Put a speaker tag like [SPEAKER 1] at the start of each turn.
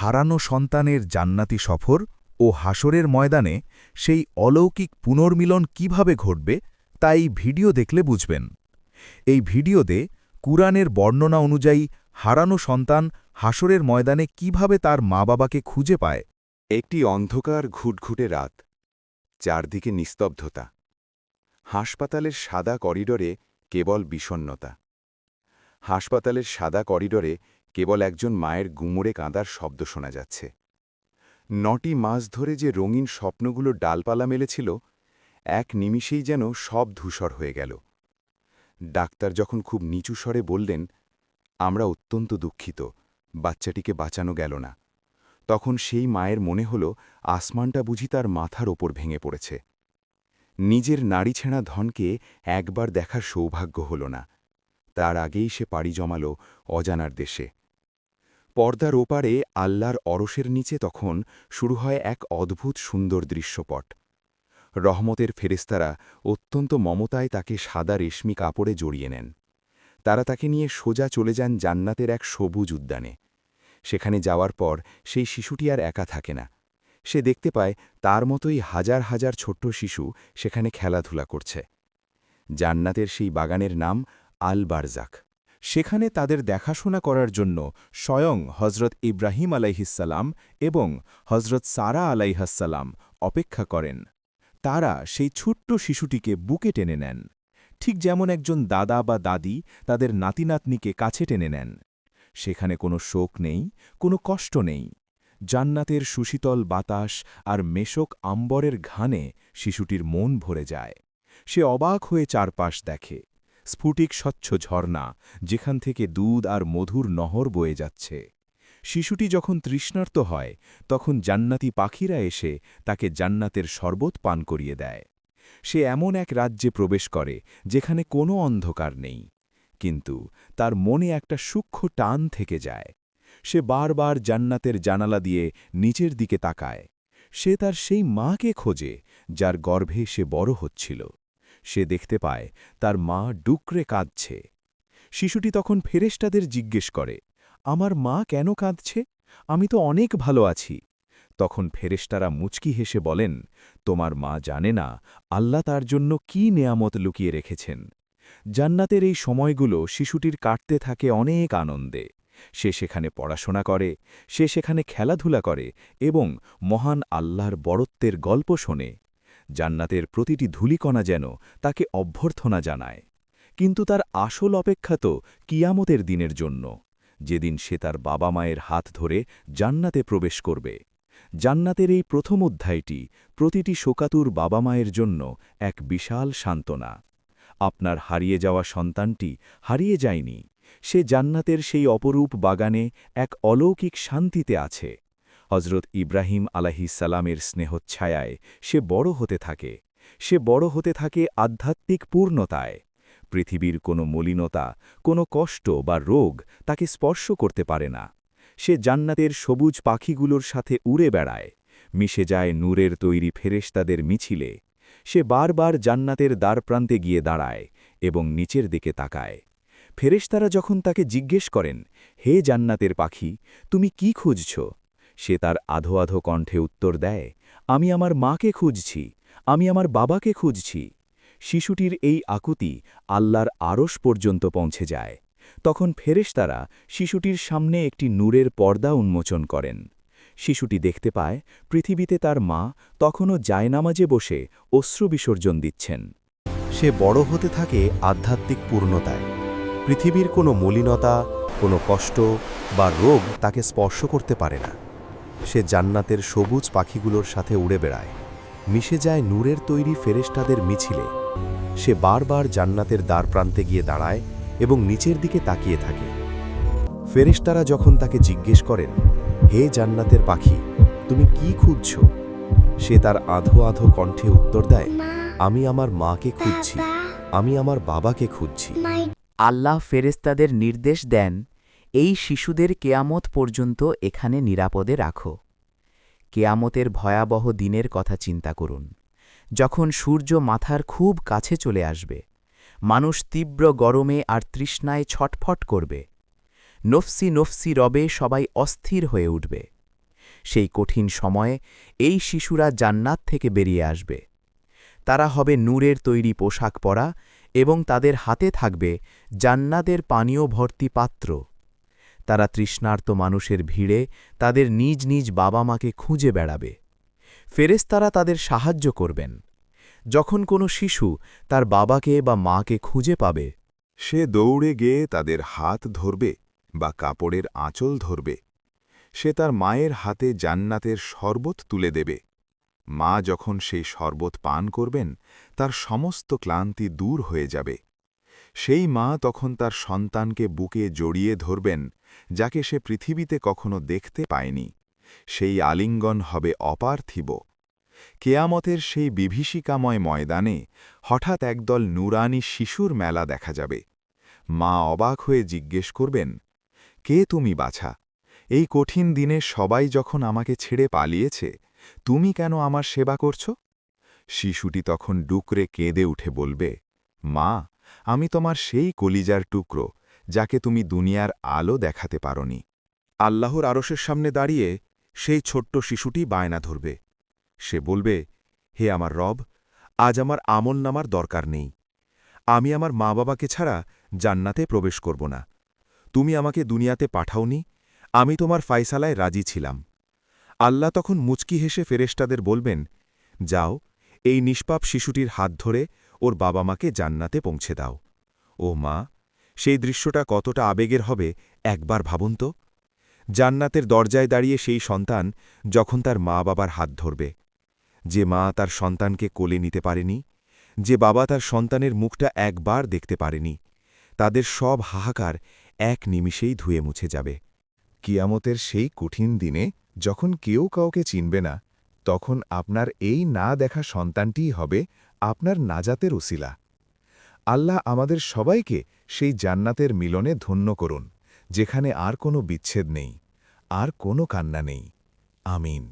[SPEAKER 1] হারানো সন্তানের জান্নাতি সফর ও হাসরের ময়দানে সেই অলৌকিক পুনর্মিলন কিভাবে ঘটবে তা এই ভিডিও দেখলে বুঝবেন। এই ভিডিওতে কুরআনের বর্ণনা অনুযায়ী হারানো সন্তান হাসরের ময়দানে কিভাবে তার মা-বাবাকে খুঁজে পায়।
[SPEAKER 2] একটি অন্ধকার ঘুটঘুটে রাত, চারদিকে নিস্তব্ধতা। হাসপাতালের সাদা করিডরে কেবল বিষণ্ণতা। হাসপাতালের সাদা করিডরে কেবল একজন মায়ের গুমড়ে কাঁদার শব্দ শোনা যাচ্ছে। ৯টি মাস ধরে যে রঙিন স্বপ্নগুলো ডালপালা মেলেছিল, এক নিমিষেই যেন সব ধূসর হয়ে গেল। ডাক্তার যখন খুব নিচু স্বরে বললেন, আমরা অত্যন্ত দুঃখিত, বাচ্চাটিকে বাঁচানো গেল না, তখন সেই মায়ের মনে হল আসমানটা বুঝি তার মাথার ওপর ভেঙে পড়েছে। নিজের নাড়িছেঁড়া ধনকে একবার দেখার সৌভাগ্য হল না, তার আগেই সে পাড়ি জমাল অজানার দেশে। পর্দার ওপারে আল্লাহর অরশের নিচে তখন শুরু হয় এক অদ্ভুত সুন্দর দৃশ্যপট। রহমতের ফেরেশতারা অত্যন্ত মমতায় তাকে সাদা রেশমি কাপড়ে জড়িয়ে নেন। তারা তাকে নিয়ে সোজা চলে যান জান্নাতের এক সবুজ উদ্যানে। সেখানে যাওয়ার পর সেই শিশুটি আর একা থাকে না। সে দেখতে পায় তার মতোই হাজার হাজার ছোট্ট শিশু সেখানে খেলাধুলা করছে। জান্নাতের সেই বাগানের নাম আল বারজাখ।
[SPEAKER 1] সেখানে তাদের দেখাশোনা করার জন্য স্বয়ং হজরত ইব্রাহিম আলাইহিসসালাম এবং হজরত সারা আলাইহাসসালাম অপেক্ষা করেন। তারা সেই ছোট্ট শিশুটিকে বুকে টেনে নেন, ঠিক যেমন একজন দাদা বা দাদি তাদের নাতিনাতনিকে কাছে টেনে নেন। সেখানে কোনো শোক নেই, কোনো কষ্ট নেই। জান্নাতের সুশীতল বাতাস আর মেশক আম্বরের ঘানে শিশুটির মন ভরে যায়। সে অবাক হয়ে চারপাশ দেখে। স্ফুটিক স্বচ্ছ ঝর্ণা, যেখান থেকে দুধ আর মধুর নহর বয়ে যাচ্ছে। শিশুটি যখন তৃষ্ণার্ত হয়, তখন জান্নাতি পাখিরা এসে তাকে জান্নাতের শরবত পান করিয়ে দেয়। সে এমন এক রাজ্যে প্রবেশ করে যেখানে কোনো অন্ধকার নেই, কিন্তু তার মনে একটা সূক্ষ্ম টান থেকে যায়। সে বারবার জান্নাতের জানালা দিয়ে নিচের দিকে তাকায়। সে তার সেই মাকে খোঁজে যার গর্ভে সে বড় হচ্ছিল। সে দেখতে পায় তার মা ডুকরে কাঁদছে। শিশুটি তখন ফেরেশতাদের জিজ্ঞেস করে, আমার মা কেন কাঁদছে? আমি তো অনেক ভালো আছি। তখন ফেরেশতারা মুচকি হেসে বলেন, তোমার মা জানে না আল্লাহ তার জন্য কি নেয়ামত লুকিয়ে রেখেছেন। জান্নাতের এই সময়গুলো শিশুটির কাটতে থাকে অনেক আনন্দে। সে সেখানে পড়াশোনা করে, সে সেখানে খেলাধুলা করে এবং মহান আল্লাহর বড়ত্বের গল্প শোনে। জান্নাতের প্রতিটি ধূলিকণা যেন তাকে অভ্যর্থনা জানায়। কিন্তু তার আসল অপেক্ষা তো কিয়ামতের দিনের জন্য, যেদিন সে তার বাবা মায়ের হাত ধরে জান্নাতে প্রবেশ করবে। জান্নাতের এই প্রথম অধ্যায়টি প্রতিটি শোকাতুর বাবা মায়ের জন্য এক বিশাল সান্ত্বনা। আপনার হারিয়ে যাওয়া সন্তানটি হারিয়ে যায়নি, সে জান্নাতের সেই অপরূপ বাগানে এক অলৌকিক শান্তিতে আছে। হজরত ইব্রাহিম আলাইহিসসালামের স্নেহচ্ছায়ায় সে বড় হতে থাকে। সে বড় হতে থাকে আধ্যাত্মিক পূর্ণতায়। পৃথিবীর কোনো মলিনতা, কোনো কষ্ট বা রোগ তাকে স্পর্শ করতে পারে না। সে জান্নাতের সবুজ পাখিগুলোর সাথে উড়ে বেড়ায়, মিশে যায় নূরের তৈরি ফেরেশতাদের মিছিলে। সে বারবার জান্নাতের দ্বারপ্রান্তে গিয়ে দাঁড়ায় এবং নিচের দিকে তাকায়। ফেরেশতারা যখন তাকে জিজ্ঞেস করেন, হে জান্নাতের পাখি, তুমি কি খুঁজছ? সে তার আধো আধো কণ্ঠে উত্তর দেয়, আমি আমার মাকে খুঁজছি, আমি আমার বাবাকে খুঁজছি। শিশুটির এই আকুতি আল্লাহর আরশ পর্যন্ত পৌঁছে যায়। তখন ফেরেশতারা শিশুটির সামনে একটি নূরের পর্দা উন্মোচন করেন। শিশুটি দেখতে পায় পৃথিবীতে তার মা তখনও জায়নামাজে বসে অশ্রু বিসর্জন দিচ্ছেন।
[SPEAKER 3] সে বড় হতে থাকে আধ্যাত্মিক পূর্ণতায়। পৃথিবীর কোনো মলিনতা, কোনো কষ্ট বা রোগ তাকে স্পর্শ করতে পারে না। সে জান্নাতের সবুজ পাখিগুলোর সাথে উড়ে বেড়ায়, মিশে যায় নূরের তৈরি ফেরেশতাদের মিছিলে। সে বারবার জান্নাতের দ্বারপ্রান্তে গিয়ে দাঁড়ায় এবং নিচের দিকে তাকিয়ে থাকে। ফেরেশতারা যখন তাকে জিজ্ঞেস করেন, হে জান্নাতের পাখি, তুমি কি খুঁজছ? সে তার আধো আধো কণ্ঠে উত্তর দেয়, আমি আমার মাকে খুঁজছি, আমি আমার বাবাকে খুঁজছি।
[SPEAKER 4] আল্লাহ ফেরেশতাদের নির্দেশ দেন, এই শিশুদের কেয়ামত পর্যন্ত এখানে নিরাপদে রাখো। কেয়ামতের ভয়াবহ দিনের কথা চিন্তা করুন, যখন সূর্য মাথার খুব কাছে চলে আসবে। মানুষ তীব্র গরমে আর তৃষ্ণায় ছটফট করবে। নফসি নফসি রবে সবাই অস্থির হয়ে উঠবে। সেই কঠিন সময়ে এই শিশুরা জান্নাত থেকে বেরিয়ে আসবে। তারা হবে নূরের তৈরি পোশাক পরা এবং তাদের হাতে থাকবে জান্নাতের পানীয় ভর্তি পাত্র। তারা তৃষ্ণার্ত মানুষের ভিড়ে তাদের নিজ নিজ বাবা মাকে খুঁজে বেড়াবে। ফেরেশতারা তাদের সাহায্য করবেন। যখন কোনো শিশু তার বাবাকে বা মাকে খুঁজে পাবে,
[SPEAKER 2] সে দৌড়ে গিয়ে তাদের হাত ধরবে বা কাপড়ের আঁচল ধরবে। সে তার মায়ের হাতে জান্নাতের শরবত তুলে দেবে। মা যখন সেই শরবত পান করবেন, তার সমস্ত ক্লান্তি দূর হয়ে যাবে। সেই মা তখন তার সন্তানকে বুকে জড়িয়ে ধরবেন, যাকে সে পৃথিবীতে কখনো দেখতে পায়নি। সেই আলিঙ্গন হবে অপার্থিব। কেয়ামতের সেই বিভীষিকাময় ময়দানে হঠাৎ একদল নুরানি শিশুর মেলা দেখা যাবে। মা অবাক হয়ে জিজ্ঞেস করবেন, কে তুমি বাছা? এই কঠিন দিনে সবাই যখন আমাকে ছেড়ে পালিয়েছে, তুমি কেন আমার সেবা করছ? শিশুটি তখন ডুকরে কেঁদে উঠে বলবে, মা, আমি তোমার সেই কলিজার টুকরো, যাকে তুমি দুনিয়ার আলো দেখাতে পারোনি। আল্লাহর আরশের সামনে দাঁড়িয়ে সেই ছোট্ট শিশুটি বায়না ধরবে। সে বলবে, হে আমার রব, আজ আমার আমলনামার দরকার নেই। আমি আমার মা বাবাকে ছাড়া জান্নাতে প্রবেশ করব না। তুমি আমাকে দুনিয়াতে পাঠাওনি, আমি তোমার ফায়সালায় রাজি ছিলাম। আল্লাহ তখন মুচকি হেসে ফেরেশতাদের বলবেন, যাও, এই নিষ্পাপ শিশুটির হাত ধরে ওর বাবা মাকে জান্নাতে পৌঁছে দাও। ও মা, সেই দৃশ্যটা কতটা আবেগের হবে একবার ভাবুন তো। জান্নাতের দরজায় দাঁড়িয়ে সেই সন্তান যখন তার মা বাবার হাত ধরবে। যে মা তার সন্তানকে কোলে নিতে পারেনি, যে বাবা তার সন্তানের মুখটা একবার দেখতে পারেনি, তাদের সব হাহাকার এক নিমিষেই ধুয়ে মুছে যাবে। কিয়ামতের সেই কঠিন দিনে যখন কেউ কাউকে চিনবে না, তখন আপনার এই না দেখা সন্তানটিই হবে আপনার নাজাতের উসিলা। আল্লাহ আমাদের সবাইকে সেই জান্নাতের মিলনে ধন্য করুন, যেখানে আর কোনো বিচ্ছেদ নেই, আর কোনো কান্না নেই। আমিন।